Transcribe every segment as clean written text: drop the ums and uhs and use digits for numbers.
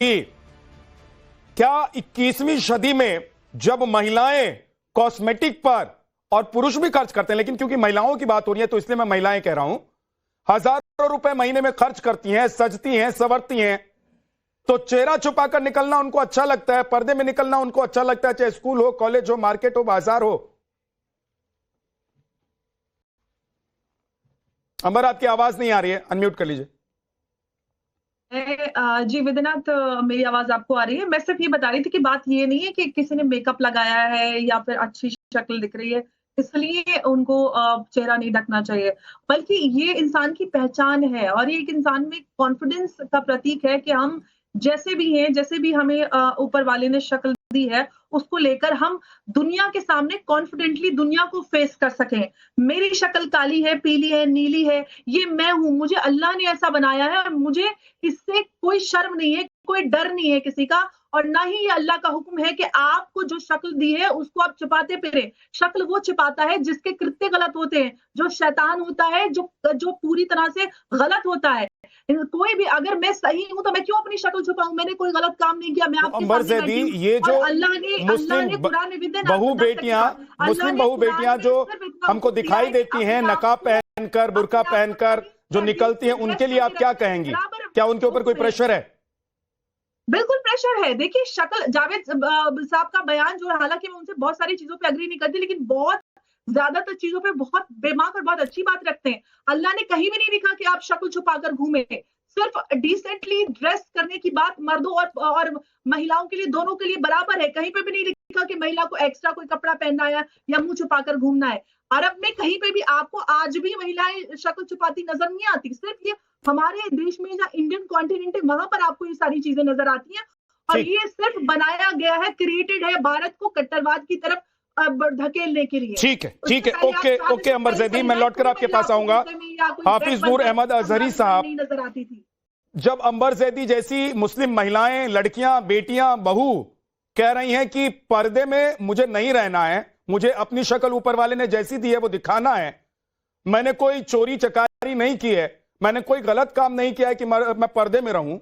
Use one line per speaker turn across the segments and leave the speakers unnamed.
कि क्या 21वीं सदी में जब महिलाएं कॉस्मेटिक पर, और पुरुष भी खर्च करते हैं, लेकिन क्योंकि महिलाओं की बात हो रही है तो इसलिए मैं महिलाएं कह रहा हूं, हजारों रुपए महीने में खर्च करती हैं, सजती हैं, संवरती हैं, तो चेहरा छुपाकर निकलना उनको अच्छा लगता है, पर्दे में निकलना उनको अच्छा लगता है, चाहे स्कूल हो, कॉलेज हो, मार्केट हो, बाजार हो। अंबर, आपकी आवाज नहीं आ रही है, अनम्यूट कर लीजिए।
जी विद्यानाथ, मेरी आवाज आपको आ रही है। मैं सिर्फ ये बता रही थी कि बात ये नहीं है कि किसी ने मेकअप लगाया है या फिर अच्छी शक्ल दिख रही है इसलिए उनको चेहरा नहीं ढकना चाहिए, बल्कि ये इंसान की पहचान है और ये एक इंसान में कॉन्फिडेंस का प्रतीक है कि हम जैसे भी हैं, जैसे भी हमें ऊपर वाले ने शक्ल दी है, उसको लेकर हम दुनिया के सामने कॉन्फिडेंटली दुनिया को फेस कर सकें। मेरी शक्ल काली है, पीली है, नीली है, ये मैं हूं, मुझे अल्लाह ने ऐसा बनाया है और मुझे इससे कोई शर्म नहीं है, कोई डर नहीं है किसी का, और ना ही ये अल्लाह का हुक्म है कि आपको जो शक्ल दी है उसको आप छिपाते फिरें। शक्ल वो छिपाता है जिसके कृत्य गलत होते हैं, जो शैतान होता है, जो पूरी तरह से गलत होता है। कोई भी, अगर मैं सही हूं तो मैं क्यों अपनी शक्ल छुपाऊं? मैंने कोई गलत काम नहीं किया, मैं आपके सामने बैठी हूं।
ये जो
अल्लाह ने कुरान में
बहू बेटियां, मुस्लिम बहू बेटियां जो हमको दिखाई देती हैं नकाब पहनकर, बुर्का पहनकर जो निकलती हैं, उनके लिए आप क्या कहेंगी? क्या उनके ऊपर कोई प्रेशर है?
बिल्कुल प्रेशर है। देखिए, शक्ल, जावेद साहब का बयान जो है, हालांकि मैं उनसे बहुत सारी चीजों पे अग्री नहीं करती, लेकिन बहुत ज्यादातर चीजों पे बहुत बेमाक और बहुत अच्छी बात रखते हैं। अल्लाह ने कहीं भी नहीं लिखा कि आप शक्ल छुपाकर घूमे। सिर्फ डिसेंटली ड्रेस करने की बात मर्दों और महिलाओं के लिए, दोनों के लिए बराबर है। कहीं पे भी नहीं लिखा कि महिला को एक्स्ट्रा कोई कपड़ा पहनना है या मुंह छुपाकर घूमना है। अरब में कहीं पे भी आपको आज भी महिलाएं शक्ल छुपाती नजर नहीं आती। सिर्फ ये हमारे देश में, जहाँ इंडियन कॉन्टिनेंट है, वहां पर आपको ये सारी चीजें नजर आती हैं। और ये सिर्फ बनाया गया है, क्रिएटेड है भारत को कट्टरवाद की तरफ धकेलने के लिए।
ठीक है, ठीक है, ओके अंबर जैदी, मैं लौटकर आपके पास आऊंगा। हाफिज नूर अहमद अजहरी साहब,
नजर आती थी
जब अंबर जैदी जैसी मुस्लिम महिलाएं, लड़कियां, बेटियां, बहू कह रही हैं कि पर्दे में मुझे नहीं रहना है, मुझे अपनी शक्ल ऊपर वाले ने जैसी दी है वो दिखाना है, मैंने कोई चोरी चकारी नहीं की है, मैंने कोई गलत काम नहीं किया है कि मैं पर्दे में रहूं,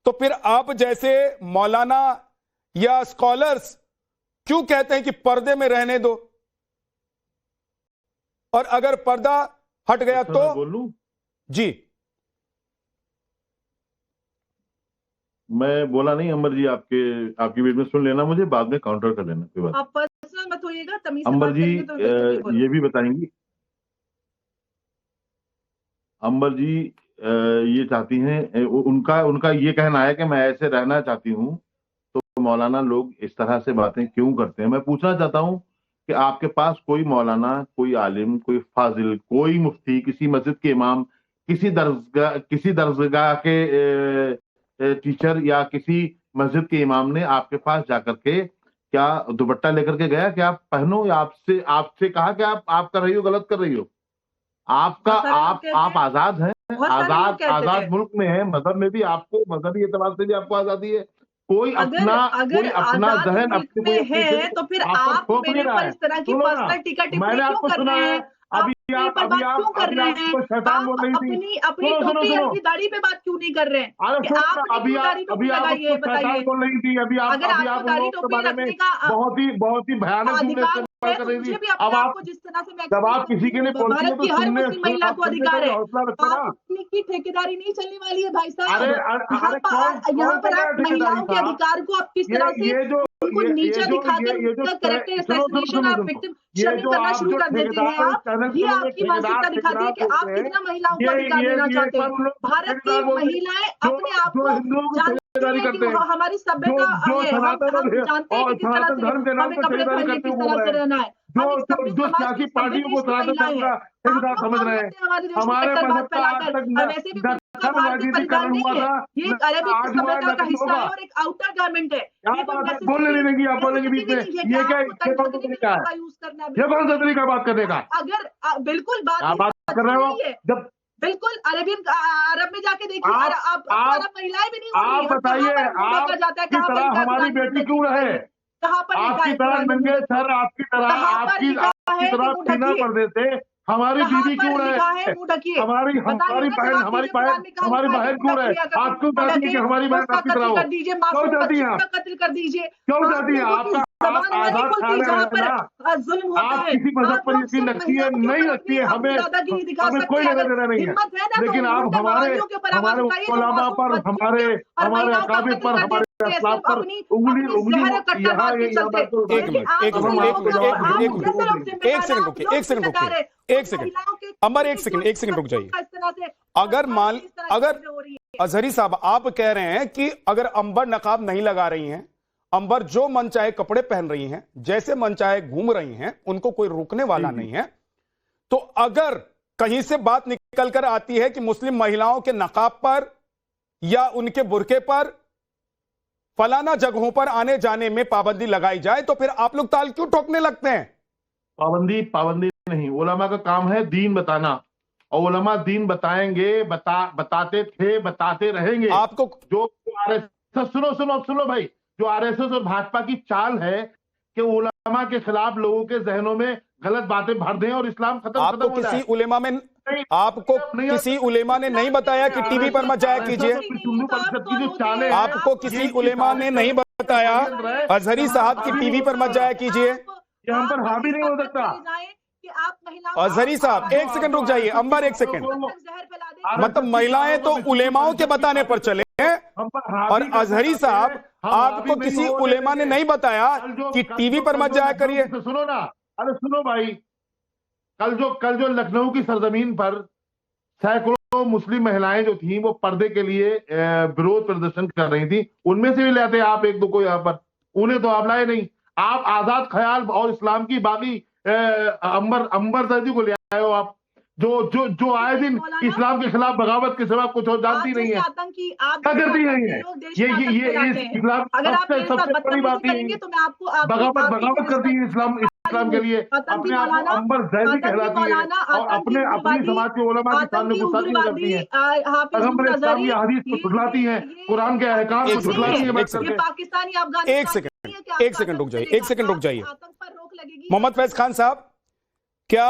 तो फिर आप जैसे मौलाना या स्कॉलर्स क्यों कहते हैं कि पर्दे में रहने दो, और अगर पर्दा हट गया तो?
बोलूं
जी,
मैं बोला नहीं अंबर जी, आपकी बीच में सुन लेना, मुझे बाद में काउंटर कर लेना, कोई बात।
आप पर्सनल मत होइएगा, तमीज से
अंबर
बात
जी
करेंगे तो
ये भी बताएंगी, अंबर जी ये चाहती हैं, उनका ये कहना है कि मैं ऐसे रहना चाहती हूं, तो मौलाना लोग इस तरह से बातें क्यों करते हैं? मैं पूछना चाहता हूं कि आपके पास कोई मौलाना, कोई आलिम, कोई फाजिल, कोई मुफ्ती, किसी मस्जिद के इमाम, किसी दरसगाह के टीचर या किसी मस्जिद के इमाम ने आपके पास जाकर के क्या दुपट्टा लेकर के गया कि आप पहनो, या आपसे कहा कि आप कर रही हो, गलत कर रही हो? आप आजाद हैं, आजाद मुल्क में है, मजहब में भी आपको, मजहबी एतबार से भी आपको आजादी है। कोई अपना जहन अपने
है तो फिर आप मेरे ऊपर इस तरह की पर्सनल टिकट टिप्पणी क्यों कर रहे हैं?
अभी आप शैतान बोल रही थी,
अपनी टोपी, अपनी दाढ़ी पे बात क्यों नहीं कर रहे हैं?
अभी आप शैतान बोल रही थी, अभी आप उसके बारे में बहुत ही भयानक कर रही थी। अब आप
जिस तरह से,
जब आप किसी के लिए बोलती हैं तो
हर मुस्लिम महिला को अधिकार है।
हौसला रखो ना।
की ठेकेदारी नहीं चलने वाली है भाई साहब।
यहाँ
पर आप महिलाओं के अधिकार को आप किस तरह से उनको नीचा दिखाकर कैरेक्टर असैसिनेशन, आप विक्टिम शेमिंग करना शुरू कर देते हैं। आप ये आपकी मानसिकता दिखाती है कि आप कितना महिलाओं को अधिकार देना चाहते हैं। भारत की महिलाएं अपने आप को जानती हैं कि हमारी सभ्यता है, हम जानते हैं कि किस तरह से हमें कपड़े पहनने, किस तरह से रहना है।
जो सियासी पार्टियों को सनातन धर्म का समझ रहे हैं, हमारे मजहब का आज तक राजनीतिकरण हुआ था,
ये अरबिक सभ्यता का हिस्सा है और एक आउटर गारमेंट है।
बोलने नहीं देंगी, आप बोलेंगे बीच में, ये कौन सा तरीका है? ये कौन सा तरीका बात करने का?
अगर बिल्कुल बात
कर रहे हो, जब
बिल्कुल अरब में जाके देखिए, आप महिलाएं भी नहीं,
आप बताइए, आपकी तरह हमारी बेटी क्यों रहे? आपकी तरह नंगे सर, आपकी तरह सीना पर्दे से हमारी बीवी क्यों रहे? हमारी बहन क्यों रहे? आप क्यों चाहती है कि हमारी बहन आपकी तरह हो? क्यों चाहती हैं आप?
कत्ल कर दीजिए,
क्यों चाहती हैं? आपका आजाद ख्याल है ना, आप किसी मजहब पर यकीन रखती है नहीं रखती है, हमें कोई लेना देना नहीं है, लेकिन आप हमारे उलमा पर, हमारे अकाबिर पर, हमारे इस्लाम पर उंगली
एक सेकंड रुक जाइए। अगर अजहरी साहब आप कह रहे हैं कि अगर अंबर नकाब नहीं लगा रही हैं, अंबर जो मन चाहे कपड़े पहन रही हैं, जैसे मन चाहे घूम रही हैं, उनको कोई रोकने वाला नहीं है, तो अगर कहीं से बात निकल कर आती है कि मुस्लिम महिलाओं के नकाब पर या उनके बुरके पर फलाना जगहों पर आने जाने में पाबंदी लगाई जाए, तो फिर आप लोग ताल क्यों ठोकने लगते हैं?
पाबंदी नहीं, उलमा का काम है दीन बताना, और उलमा दीन बताएंगे, बताते थे, बताते रहेंगे।
आपको
जो आरएसएस, सुनो भाई, जो आरएसएस और भाजपा की चाल है कि उलमा के खिलाफ लोगों के जहनों में गलत बातें भर दें और इस्लाम खत्म हो जाए।
किसी उलेमा ने नहीं बताया कि टीवी पर मत जाया कीजिए। आपको किसी उलेमा ने नहीं बताया अजहरी साहब की टीवी पर मत जाया कीजिए।
ये हम पर हावी नहीं हो सकता।
अजहरी साहब एक सेकंड रुक जाइए, अंबर एक सेकंड। मतलब महिलाएं तो उलेमाओं के बताने पर चले हैं, और अजहरी साहब आपको किसी उलेमा ने नहीं बताया कि टीवी पर मत जाया करिए।
सुनो ना, अरे सुनो भाई, कल जो लखनऊ की सरजमीन पर सैकड़ों मुस्लिम महिलाएं जो थी वो पर्दे के लिए विरोध प्रदर्शन कर रही थी, उनमें से भी लाते आप एक दो को यहाँ पर, उन्हें तो आप लाए नहीं। आप आजाद ख्याल और इस्लाम की बागी अंबर जैदी को ले आए हो आप, जो आए दिन इस्लाम के खिलाफ बगावत के सिवा कुछ और जानती नहीं है, क्या करती नहीं है। ये इस्लाम सबसे बड़ी बात है, बगावत करती है इस्लाम के लिए, अपने आप को अंबर जैदी कहलाती है और अपने समाज के उलमा के सामने गुस्ताखी करती है, पैगंबर इस्लाम की हदीस को झुठलाती है, कुरान के अहकाम को झुठलाती है।
एक सेकंड रुक जाइए। मोहम्मद फैज खान साहब, क्या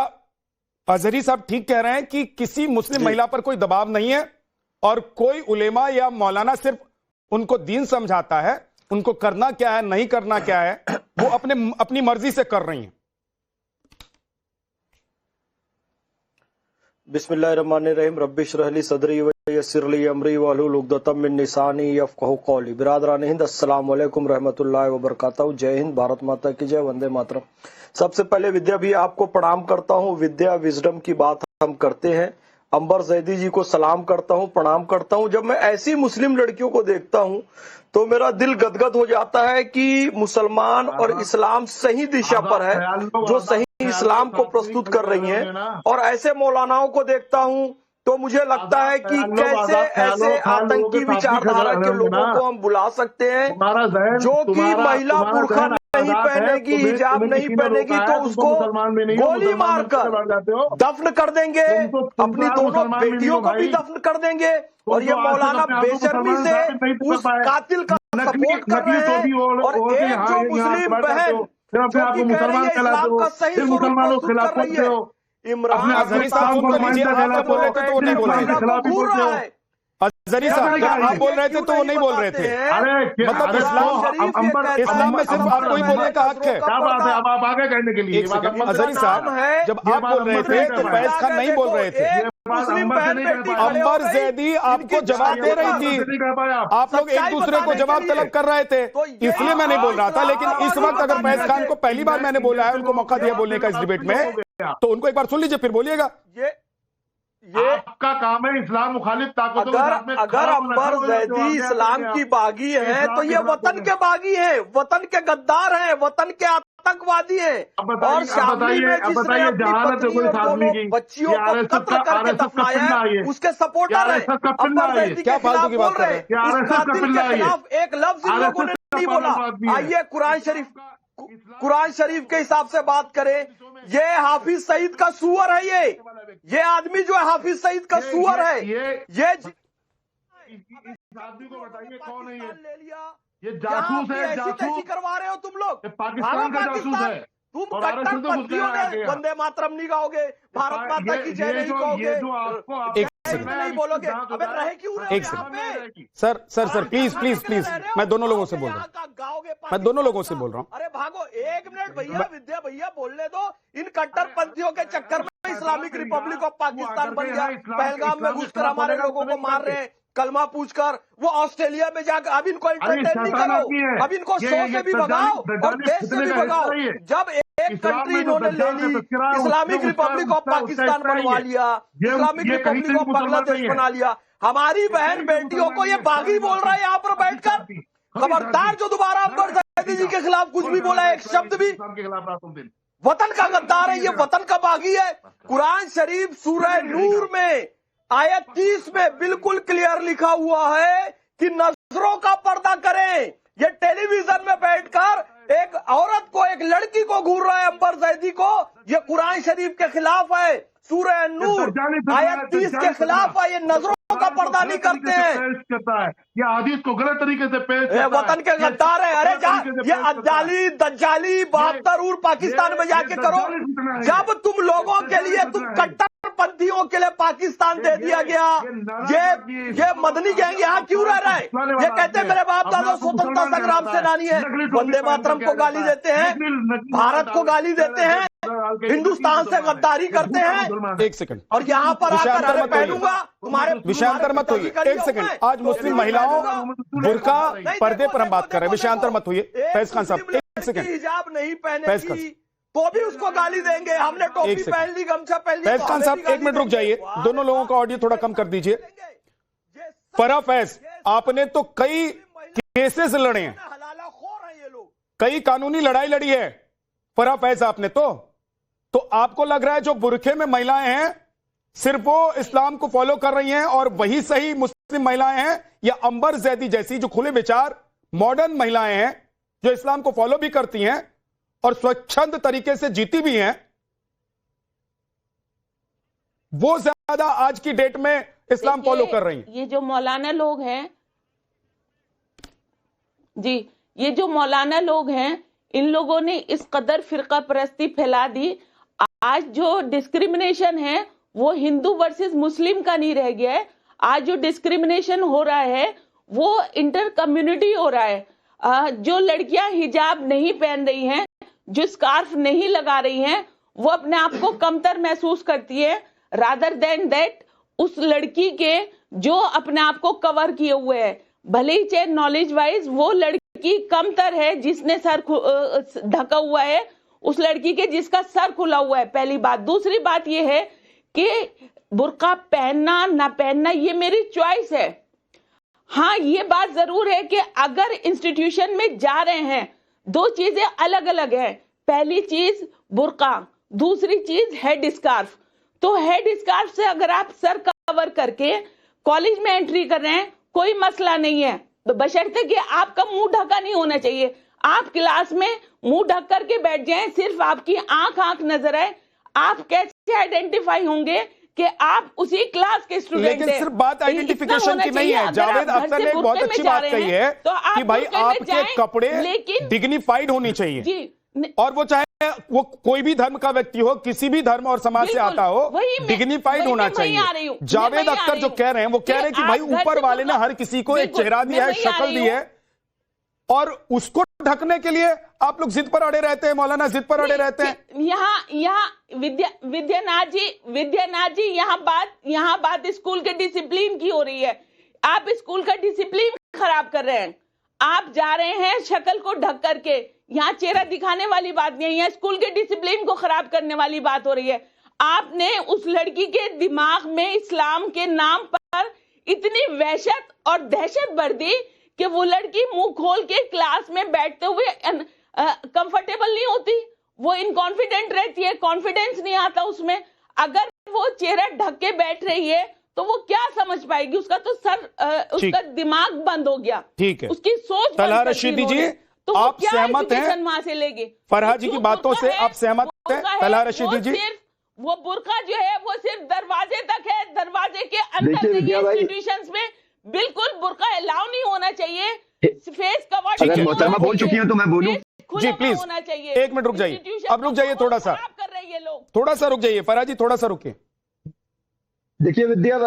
अजहरी साहब ठीक कह रहे हैं कि किसी मुस्लिम महिला पर कोई दबाव नहीं है और कोई उलेमा या मौलाना सिर्फ उनको दीन समझाता है, उनको करना क्या है नहीं करना क्या है वो अपनी मर्जी से कर रही हैं?
बिस्मिल्लाहिर्रहमानिर्रहीम, रब्बिश रहली सदरी व यस्सिर ली अमरी वहलुल उक़दतम मिन लिसानी यफ़क़हू क़ौली। बिरादरान हिंद, अस्सलाम वालेकुम रहमतुल्लाहि व बरकातहू। जय हिंद, भारत माता की जय, वंदे मातरम। सबसे पहले विद्या भी आपको प्रणाम करता हूं। विद्या विजडम की बात हम करते हैं। अंबर जैदी जी को सलाम करता हूं, प्रणाम करता हूं। जब मैं ऐसी मुस्लिम लड़कियों को देखता हूं तो मेरा दिल गदगद हो जाता है कि मुसलमान और इस्लाम सही दिशा पर है, जो सही इस्लाम को प्रस्तुत कर रही हैं। और ऐसे मौलानाओं को देखता हूं तो मुझे लगता है कि कैसे ऐसे आतंकी विचारधारा के लोगों को हम बुला सकते हैं, जो कि महिला बुर्का नहीं पहनेगी, हिजाब नहीं पहनेगी तो उसको गोली मारकर दफन कर देंगे, अपनी दोनों बेटियों को भी दफन कर देंगे। और ये मौलाना बेशर्मी से उस कातिल का सपोर्ट कर रहे हैं। और एक जो मुस्लिम बहन जो कि कह रही है इस्लाम का सही स्वरूप प्रस्तुत कर रही है, इमरान
अजहरी साहब बोल रहे थे तो वो नहीं बोल रहे थे। अजहरी साहब आप बोल रहे थे तो वो नहीं बोल रहे थे। मतलब इस्लाम में सिर्फ आपको ही बोलने का हक है।
क्या बात है, अब आप आगे कहने के लिए।
अजहरी साहब जब आप बोल रहे थे तो फैज खान नहीं बोल रहे थे। अंबर जैदी आपको जवाब दे रही थी, आप लोग एक दूसरे को जवाब तलब कर रहे थे, इसलिए मैं नहीं बोल रहा था। लेकिन इस वक्त अगर फैज खान को पहली बार मैंने बोला है, उनको मौका दिया बोलने का इस डिबेट में, तो उनको एक बार सुन लीजिए फिर बोलिएगा।
ये आपका काम है इस्लाम मुखालिफ ताकतों के साथ में।
अगर अंबर जैदी इस्लाम की बागी है तो ये वतन के बागी हैं, वतन के गद्दार हैं, वतन के आतंकवादी हैं। और शामली में जिसने अपनी पत्नी और दोनों बच्चियों को कत्ल करके दफनाया है, उसके सपोर्टर हैं। अंबर जैदी के खिलाफ बोल रहे हैं, इस कातिल के खिलाफ एक लफ्ज इन लोगों ने नहीं बोला। आइए कुरान शरीफ के हिसाब से बात करें। ये हाफिज सईद का सुअर है, ये आदमी जो है हाफिज सईद का सुअर है। ये
आदमी को बताइए कौन है ये जासूस है, जासूस
करवा रहे हो तुम लोग।
पाकिस्तान का जासूस है।
तुम
और RSS तो कुछ
कट्टरपंथियों
कहना है
ने
क्या?
वंदे मातरम नहीं गाओगे, भारत माता की जय नहीं कहोगे, नहीं बोलोगे, अबे रहे क्यों रहे हो
एक
यहाँ पे?
सर प्लीज मैं दोनों लोगों से बोल रहा हूँ,
गाओगे
मैं दोनों लोगों से बोल रहा हूँ।
अरे भागो, एक मिनट भैया, विद्या भैया बोलने दो। इन कट्टरपंथियों के चक्कर में इस्लामिक रिपब्लिक ऑफ पाकिस्तान बन गया, पहलगाम में घुसकर हमारे लोगों को मार रहे हैं कलमा पूछकर। वो ऑस्ट्रेलिया में जाकर अब इनको एंटरटेन नहीं करो, अब इनको शो से भी भगाओ और देश से भी भगाओ। जब एक कंट्री इन्होंने ले ली, इस्लामिक रिपब्लिक ऑफ पाकिस्तान बनवा लिया, इस्लामिक रिपब्लिक ऑफ बांग्लादेश बना लिया, हमारी बहन बेटियों को ये बागी बोल रहा है यहाँ पर बैठकर। खबरदार जो दोबारा अंबर सैदी जी के खिलाफ कुछ भी बोला, एक शब्द भी, वतन का गद्दार है ये, वतन का बागी है। कुरान शरीफ सूरह नूर में आयत 30 में बिल्कुल क्लियर लिखा हुआ है कि नजरों का पर्दा करें। ये टेलीविजन में बैठकर एक औरत को, एक लड़की को घूर रहा है अंबर जैदी को, ये कुरान शरीफ के खिलाफ है। सूरह नूर आयत 30 के खिलाफ है, ये नजरों का पर्दा नहीं करते हैं।
करता है ये हदीस को गलत तरीके से पेश करता है,
वतन के गद्दार है। अरे जा, ये अज्जाली दज्जाली 72 उर पाकिस्तान में जाके करो। जब तुम लोगों के लिए, तुम कट्टरपंथियों के लिए पाकिस्तान दे दिया गया, ये मदनी गैंग यहाँ क्यों रह रहा है? ये कहते हैं मेरे बाप दादा स्वतंत्रता संग्राम सेनानी है, वंदे मातरम को गाली देते हैं, भारत को गाली देते हैं, हिंदुस्तान से गद्दारी करते हैं।
एक सेकंड,
और यहाँ पर आकर पहनूंगा तुम्हारे
विषयांतर मत होइए। एक सेकंड, आज मुस्लिम महिलाओं बुर्का पर्दे पर हम बात कर रहे हैं, विषयांतर मत होइए। फैज खान साहब एक सेकंड,
हिजाब नहीं पहने तो भी उसको गाली देंगे, हमने टोपी पहन ली, गमछा पहन ली।
फैज खान साहब एक मिनट रुक जाइए, दोनों लोगों का ऑडियो थोड़ा कम कर दीजिए। फराह फैज, आपने तो कई केसेस लड़े हैं, कई कानूनी लड़ाई लड़ी है फराह फैज आपने तो आपको लग रहा है जो बुरखे में महिलाएं हैं सिर्फ वो इस्लाम को फॉलो कर रही हैं और वही सही मुस्लिम महिलाएं हैं, या अंबर जैदी जैसी जो खुले विचार मॉडर्न महिलाएं हैं जो इस्लाम को फॉलो भी करती हैं और स्वच्छंद तरीके से जीती भी हैं, वो ज्यादा आज की डेट में इस्लाम फॉलो कर रही हैं?
ये जो मौलाना लोग हैं जी, ये जो मौलाना लोग हैं, इन लोगों ने इस कदर फिरका परस्ती फैला दी। आज जो डिस्क्रिमिनेशन है वो हिंदू वर्सेस मुस्लिम का नहीं रह गया है। आज जो डिस्क्रिमिनेशन हो रहा है वो इंटर कम्युनिटी हो रहा है। जो लड़कियां हिजाब नहीं पहन रही हैं, जो स्कार्फ नहीं लगा रही हैं, वो अपने आप को कमतर महसूस करती है, रादर देन दैट उस लड़की के जो अपने आप को कवर किए हुए है, भले ही चाहे नॉलेज वाइज वो लड़की कमतर है जिसने सर ढका हुआ है उस लड़की के जिसका सर खुला हुआ है, पहली बात। दूसरी बात ये है कि बुर्का पहनना ना पहनना ये मेरी चॉइस है। हाँ, ये बात जरूर है कि अगर इंस्टीट्यूशन में जा रहे हैं, दो चीजें अलग अलग हैं। पहली चीज बुर्का, दूसरी चीज हेड स्कार्फ। तो हेड स्कार्फ से अगर आप सर कवर करके कॉलेज में एंट्री कर रहे हैं कोई मसला नहीं है, बशर्ते कि आपका मुंह ढका नहीं होना चाहिए। आप क्लास में मुंह ढक करके बैठ जाएं, सिर्फ आपकी आंख नजर आए, आप कैसे आइडेंटिफाई होंगे कि आप उसी क्लास के स्टूडेंट हैं?
लेकिन सिर्फ बात आइडेंटिफिकेशन की नहीं है। जावेद अख्तर ने एक बहुत अच्छी बात कही है कि भाई आपके कपड़े डिग्निफाइड होनी चाहिए जी, और वो चाहे वो कोई भी धर्म का व्यक्ति हो, किसी भी धर्म और समाज से आता हो, डिग्निफाइड होना चाहिए। जावेद अख्तर जो कह रहे हैं वो कह रहे हैं कि भाई ऊपर वाले ने हर किसी को एक चेहरा दिया है, शक्ल दी है, और उसको ढकने के लिए आप लोग जिद पर अड़े रहते हैं। मौलाना जिद पर अड़े रहते हैं।
यहाँ विद्यानाथ जी यहाँ बात स्कूल के डिसिप्लिन की हो रही है। आप स्कूल का डिसिप्लिन खराब कर रहे हैं। आप जा रहे हैं शक्ल को ढक करके, यहाँ चेहरा दिखाने वाली बात नहीं है, स्कूल के डिसिप्लिन को खराब करने वाली बात हो रही है। आपने उस लड़की के दिमाग में इस्लाम के नाम पर इतनी वहशत और दहशत भर दी कि वो लड़की मुंह खोल के क्लास में बैठते हुए कंफर्टेबल नहीं होती, वो इनकॉन्फिडेंट रहती है, कॉन्फिडेंस नहीं आता उसमें। अगर वो चेहरा ढक के बैठ रही है तो वो क्या समझ पाएगी? उसका तो उसका दिमाग बंद हो गया, ठीक है, उसकी सोच।
तलहा रशीदी जी, तो आप सहमत हैं
वहां से लेंगे
फरहा जी की बातों से? आप सहमत हैं तलहा रशीदी जी?
वो बुर्का जो है वो सिर्फ दरवाजे तक है, दरवाजे के अंदर इंस्टीट्यूशंस में बिल्कुल बुर्का अलाउ नहीं होना चाहिए। Face cover.
अगर मोहतरमा बोल चुकी हैं तो मैं बोलूं?
खुला
प्लीज
होना चाहिए।
1 मिनट रुक जाइए,
Institution
अब रुक जाइए
को
थोड़ा सा,
खराब कर रहे हैं ये लोग।
थोड़ा सा रुक जाइए फराज जी, थोड़ा सा रुकिए।
देखिए विद्या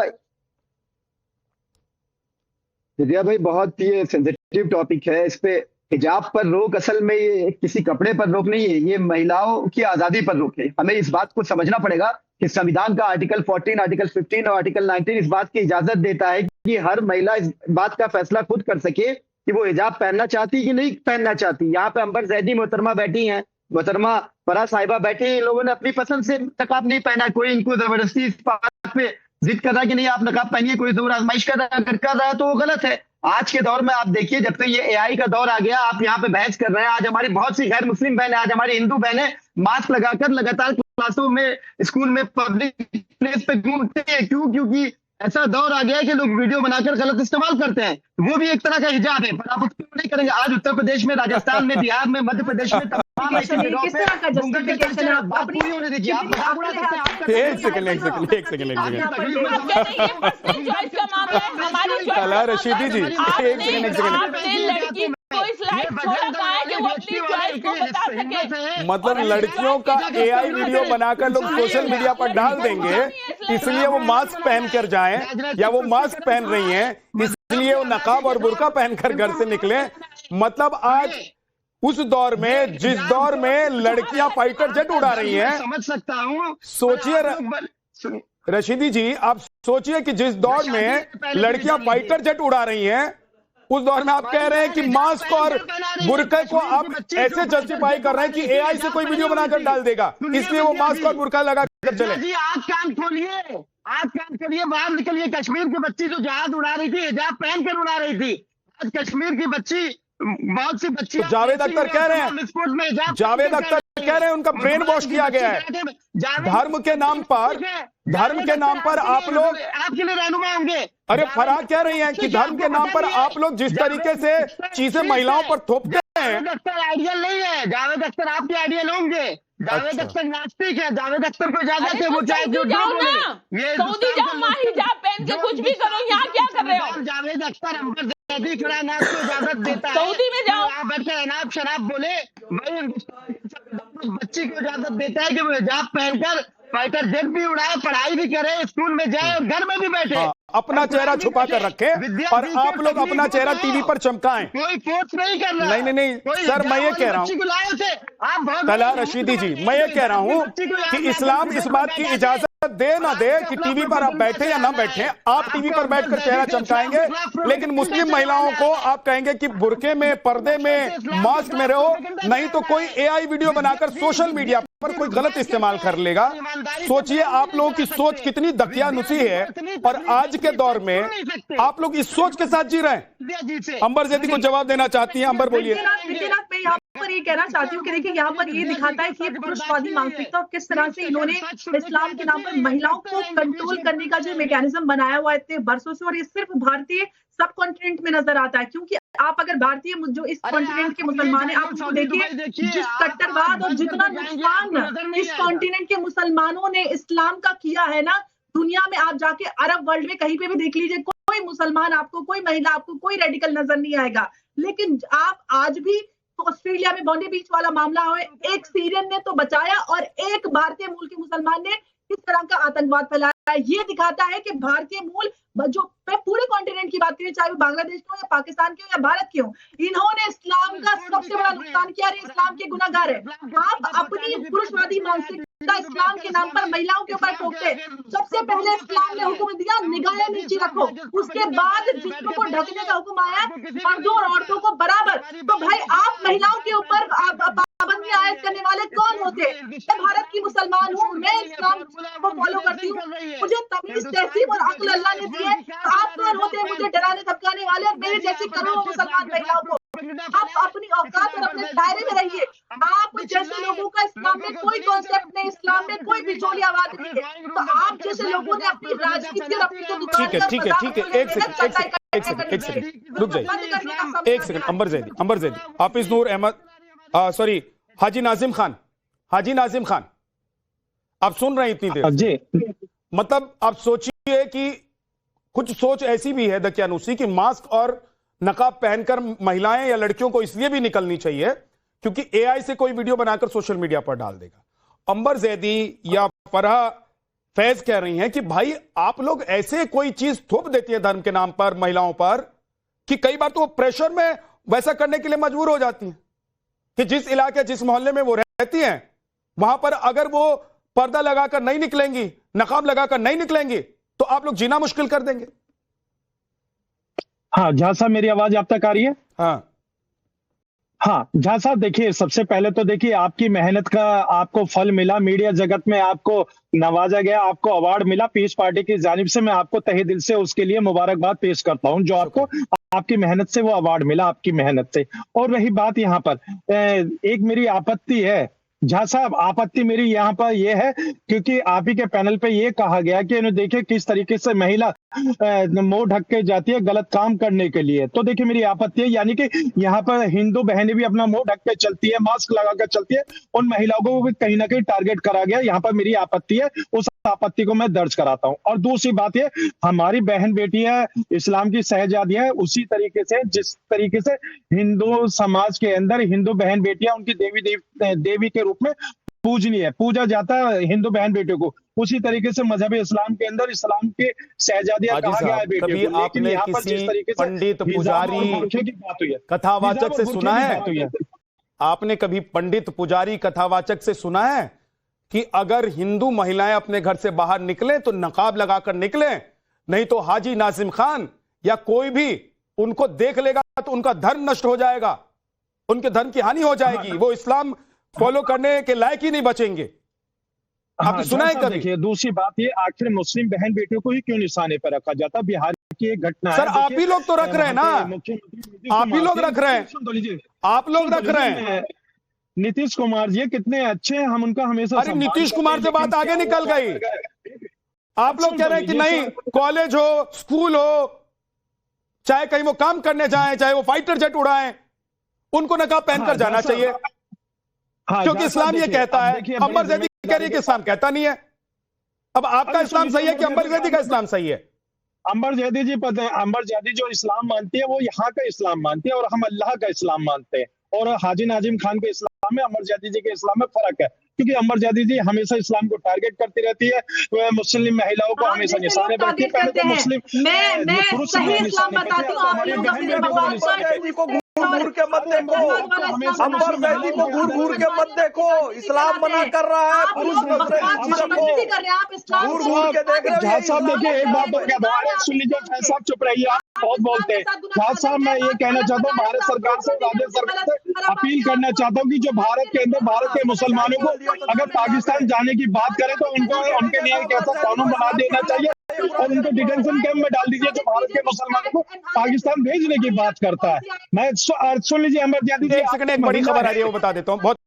भाई बहुत ये सेंसिटिव टॉपिक है। इस पे हिजाब पर रोक असल में ये किसी कपड़े पर रोक नहीं है, ये महिलाओं की आजादी पर रोक है। हमें इस बात को समझना पड़ेगा कि संविधान का आर्टिकल 14, आर्टिकल 15 और आर्टिकल 19 इस बात की इजाजत देता है कि हर महिला इस बात का फैसला खुद कर सके कि वो हिजाब पहनना चाहती है कि नहीं पहनना चाहती। यहाँ पे अंबर जैदी मोहतरमा बैठी हैं, मोहतरमा फराज साहिबा बैठी हैं, इन लोगों ने अपनी पसंद से नकाब नहीं पहना, कोई इनको जबरदस्ती इस बात पे जिद कर रहा है कि नहीं आप नकाब पहनिए, कोई जोर आजमाइश कर रहा है, अगर कर रहा है तो वो गलत है। आज के दौर में आप देखिए, जब से ये एआई का दौर आ गया, आप यहाँ पे बहस कर रहे हैं। आज हमारी बहुत सी गैर मुस्लिम बहनें, आज हमारी हिंदू बहनें मास्क लगाकर लगातार क्लासों में, स्कूल में, पब्लिक प्लेस पे घूमते हैं। क्यों? क्योंकि ऐसा दौर आ गया है कि लोग वीडियो बनाकर गलत इस्तेमाल करते हैं। वो भी एक तरह का हिजाब है, पर आप उसको नहीं करेंगे। आज उत्तर प्रदेश में, राजस्थान में, बिहार में, मध्य प्रदेश में तमाम ऐसी जगहों
किस
पे
तरह का justification है?
बात पूरी होने दीजिए। आप मजाक उड़ा सकते हैं, आप
एक सेकंड
आप कहते हैं ये पर्सनल चॉइस का मामला है, हमारी choice
तला
का
रशीदी जी,
मामला है।
एक सेकंड।
आपने लड़की को इस लायक छोड़ा कहाँ है कि वो अपनी चॉइस को बता सके।
मतलब लड़कियों का एआई वीडियो बनाकर लोग सोशल मीडिया पर डाल देंगे, इसलिए वो मास्क पहन कर जाएं, या वो मास्क पहन रही हैं इसलिए वो नकाब और बुर्का पहनकर घर से निकले। मतलब आज उस दौर में, जिस दौर में लड़कियां फाइटर जेट उड़ा रही हैं,
समझ सकता हूँ।
सोचिए रशीदी जी, आप सोचिए कि जिस दौर में लड़कियां फाइटर जेट उड़ा रही हैं, उस दौर में आप कह रहे हैं कि मास्क और बुर्का को आप ऐसे जस्टिफाई कर रहे हैं कि एआई से कोई वीडियो बनाकर डाल देगा, इसलिए वो मास्क और बुर्का लगा कर चले।
जी आप कान खोलिए, आप कान खोलिए, बाहर निकलिए। कश्मीर की बच्ची जो जहाज उड़ा रही थी, हिजाब पहनकर उड़ा रही थी। आज कश्मीर की बच्ची, बहुत सी बच्ची,
तो जावेद अख्तर कह रहे हैं, जावेद अख्तर कह रहे हैं उनका ब्रेन वॉश किया गया है। धर्म के नाम पर आप लोग
आपके लिए रहनुमा होंगे।
अरे फराह कह रही हैं कि धर्म के नाम पर आप लोग जिस तरीके से चीजें महिलाओं पर थोपते हैं।
जावेद अख्तर आइडियल नहीं है, जावेद अख्तर आपके आइडियल होंगे। जावेद अख्तर नास्तिक है, जावेद अख्तर को इजाजत है, वो चाहे जो बोले। ये
सऊदी जाओ, माँ हिजाब पहन के कुछ भी करो, यहाँ क्या कर रहे हो?
जावेद अख्तर अंबर जैदी खड़ा नाम को इजाजत देता है।
सऊदी में जाओ,
आप बैठकर अनाप शराब बोले, वही बच्ची को इजाजत देता है कि वो हिजाब पहनकर फाइटर जेट भी उड़ाए, पढ़ाई भी करे, स्कूल में जाए और घर में भी बैठे।
अपना चेहरा छुपा कर रखे और आप लोग अपना चेहरा टीवी पर चमकाएं।
कोई फोर्स नहीं कर रहा।
नहीं सर, मैं ये कह रहा हूँ तला रशीदी जी, मैं ये कह रहा हूँ कि इस्लाम इस बात की इजाजत दे ना दे कि टीवी पर आप बैठे या ना बैठे, आप टीवी पर बैठकर चेहरा चमकाएंगे, लेकिन मुस्लिम महिलाओं को आप कहेंगे कि बुर्के में, पर्दे में, मास्क में रहो, नहीं तो कोई एआई वीडियो बनाकर सोशल मीडिया पर कोई गलत इस्तेमाल कर लेगा। सोचिए आप लोगों की सोच कितनी दकियानुसी है, और आज के दौर में आप लोग इस सोच के साथ जी रहे हैं। अंबर जैदी को जवाब देना चाहती हैं, अंबर बोलिए।
मैं यहाँ पर ये कहना चाहती हूँ कि देखिए यहाँ पर ये दिखाता है कि पुरुषवादी मानसिकता और किस तरह से इन्होंने इस्लाम के नाम पर महिलाओं को कंट्रोल करने का जो मैकेनिज्म बनाया हुआ है इतने बरसों से, और ये सिर्फ भारतीय सब कॉन्टिनेंट में नजर आता है। क्योंकि आप अगर भारतीय जो इस कॉन्टिनेंट के मुसलमान हैं, आप उनको देखिए, जिस कट्टरवाद और जितना नुकसान इस कॉन्टिनेंट के मुसलमानों ने इस्लाम का किया है ना, दुनिया में आप जाके अरब वर्ल्ड में कहीं पे भी देख लीजिए, कोई मुसलमान आपको, कोई महिला आपको, कोई रेडिकल नजर नहीं आएगा। लेकिन आप आज भी तो ऑस्ट्रेलिया में बॉन्डी बीच वाला मामला है, एक सीरियन ने तो बचाया और एक भारतीय मूल के मुसलमान ने किस तरह का आतंकवाद फैलाया। ये दिखाता है कि भारतीय मूल, जो मैं पूरे कॉन्टिनेंट की बात करें, चाहे वो बांग्लादेश के हो या पाकिस्तान के हो या भारत के हो, इन्होंने इस्लाम का सबसे बड़ा नुकसान किया। इस्लाम के गुनाहगार है। आप अपनी पुरुषवादी मानसिकता इस्लाम के नाम पर महिलाओं के ऊपर ठोकते। सबसे पहले इस्लाम ने हुक्म दिया निगाहें नीचे रखो, उसके बाद जिस्म को ढकने का हुक्म आया मर्दों और औरतों को बराबर। तो भाई आप महिलाओं के ऊपर पाबंदी आयद करने वाले कौन होते? मैं भारत की मुसलमान हूँ, मैं इस्लाम को फॉलो करती हूँ, मुझे तमीज, तहजीब और अक्ल अल्लाह ने दी है। आप कौन होते हैं मुझे डराने धमकाने वाले? और मेरे जैसी करोड़ों मुसलमान महिलाओं को आप अपनी औकात और अपने दायरे में रहिए। आप जैसे लोगों का इस्लाम में कोई कॉन्सेप्ट नहीं, इस्लाम में कोई बिचौलिया बात नहीं है। तो आप जैसे लोगों ने अपनी राजनीति और अपनी
ठीक है, एक सेकंड रुक जाइए, एक सेकंड। अंबर जैदी, हाफिज नूर अहमद, सॉरी हाजी नाजिम खान, आप सुन रहे हैं इतनी देर जी? मतलब आप सोचिए कि कुछ सोच ऐसी भी है दकियानुसी कि मास्क और नकाब पहनकर महिलाएं या लड़कियों को इसलिए भी निकलनी चाहिए क्योंकि एआई से कोई वीडियो बनाकर सोशल मीडिया पर डाल देगा। अंबर जैदी या फरहा फैज कह रही हैं कि भाई आप लोग ऐसे कोई चीज थोप देती है धर्म के नाम पर महिलाओं पर कि कई बार तो वो प्रेशर में वैसा करने के लिए मजबूर हो जाती हैं कि जिस इलाके जिस मोहल्ले में वो रहती हैं वहां पर अगर वो पर्दा लगाकर नहीं निकलेंगी, नकाब लगाकर नहीं निकलेंगी तो आप लोग जीना मुश्किल कर देंगे।
हाँ झा साहब, मेरी आवाज आप तक आ रही है? हाँ झा साहब, देखिए सबसे पहले तो देखिए आपकी मेहनत का आपको फल मिला, मीडिया जगत में आपको नवाजा गया, आपको अवार्ड मिला पीस पार्टी की जानिब से। मैं आपको तहे दिल से उसके लिए मुबारकबाद पेश करता हूं जो आपको आपकी मेहनत से वो अवार्ड मिला, आपकी मेहनत से। और रही बात यहाँ पर एक मेरी आपत्ति है झा साहब, आपत्ति मेरी यहाँ पर यह है क्योंकि आप ही के पैनल पे ये कहा गया कि इन्हें देखिए किस तरीके से महिला मुंह ढक के जाती है गलत काम करने के लिए। तो देखिए मेरी आपत्ति है, यानी कि यहाँ पर हिंदू बहनें भी अपना मुंह ढक के चलती है, मास्क लगा कर चलती है, उन महिलाओं को भी कहीं ना कहीं टारगेट करा गया। यहाँ पर मेरी आपत्ति है, उस आपत्ति को मैं दर्ज कराता हूँ। और दूसरी बात ये, हमारी बहन बेटियां इस्लाम की शहजादियां उसी तरीके से जिस तरीके से हिंदू समाज के अंदर हिंदू बहन बेटियां उनकी देवी के रूप में पूजनीय है, पूजा जाता है हिंदू बहन बेटियों को, उसी तरीके से मजहब इस्लाम के अंदर इस्लाम के शहजादियां कहा गया है बेटियों
कभी
को।
आपने किसी पंडित पुजारी कथावाचक से सुना है? आपने कभी पंडित पुजारी कथावाचक से सुना है कि अगर हिंदू महिलाएं अपने घर से बाहर निकलें तो नकाब लगाकर निकलें, नहीं तो हाजी नाजिम खान या कोई भी उनको देख लेगा तो उनका धर्म नष्ट हो जाएगा, उनके धर्म की हानि हो जाएगी, वो इस्लाम फॉलो करने के लायक ही नहीं बचेंगे। आपने सुना है कभी?
देखिए दूसरी बात ये, आखिर मुस्लिम बहन बेटियों को ही क्यों निशाने पर रखा जाता? बिहार की एक घटना
सर आप ही लोग तो रख रहे हैं ना, आप ही लोग रख रहे हैं, आप लोग रख रहे हैं।
नीतीश कुमार जी कितने अच्छे हैं, हम उनका हमेशा।
अरे नीतीश कुमार से बात आगे निकल गई। आप लोग कह रहे हैं कि नहीं, कॉलेज हो स्कूल हो, चाहे कहीं वो काम करने जाएं, चाहे वो फाइटर जेट उड़ाएं, उनको नकाब पहनकर जाना चाहिए क्योंकि इस्लाम ये कहता है। अंबर जैदी कह रही है कि इस्लाम कहता नहीं है। अब आपका इस्लाम सही है कि अंबर जैदी का इस्लाम सही है?
अंबर जैदी जी पता है, अंबर जैदी जो इस्लाम मानती है वो यहाँ का इस्लाम मानती है और हम अल्लाह का इस्लाम मानते हैं। और हाजी नाजिम खान के इस्लाम में अंबर जैदी जी के इस्लाम में फर्क है, क्योंकि अंबर जैदी जी हमेशा इस्लाम को टारगेट करती रहती है, वह मुस्लिम महिलाओं को हमेशा निशाने पर रखती है। पहले तो मुस्लिम
मैं सही इस्लाम बताती हूँ, आप लोग अपने
घूर के मत देखो, अंबर जैदी को घूर के मत देखो, इस्लाम मना कर रहा है पुरुष घूर के देख रहे हैं।
साहब देखिए एक बात तो क्या सुन लीजिए, साहब चुप रहिए, आप बहुत बोलते हैं। जहाज साहब मैं ये कहना चाहता हूँ भारत सरकार से, राज्य सरकार से अपील करना चाहता हूँ कि जो भारत के अंदर भारत के मुसलमानों को अगर पाकिस्तान जाने की बात करें तो उनको उनके लिए एक ऐसा कानून बना देना चाहिए और उनको डिटेंशन कैंप में डाल दीजिए जो भारत के मुसलमानों को पाकिस्तान भेजने की बात करता है। मैं सुन लीजिए अंबर जैदी,
एक सेकंड, एक बड़ी खबर आ रही है वो बता देता हूँ। बहुत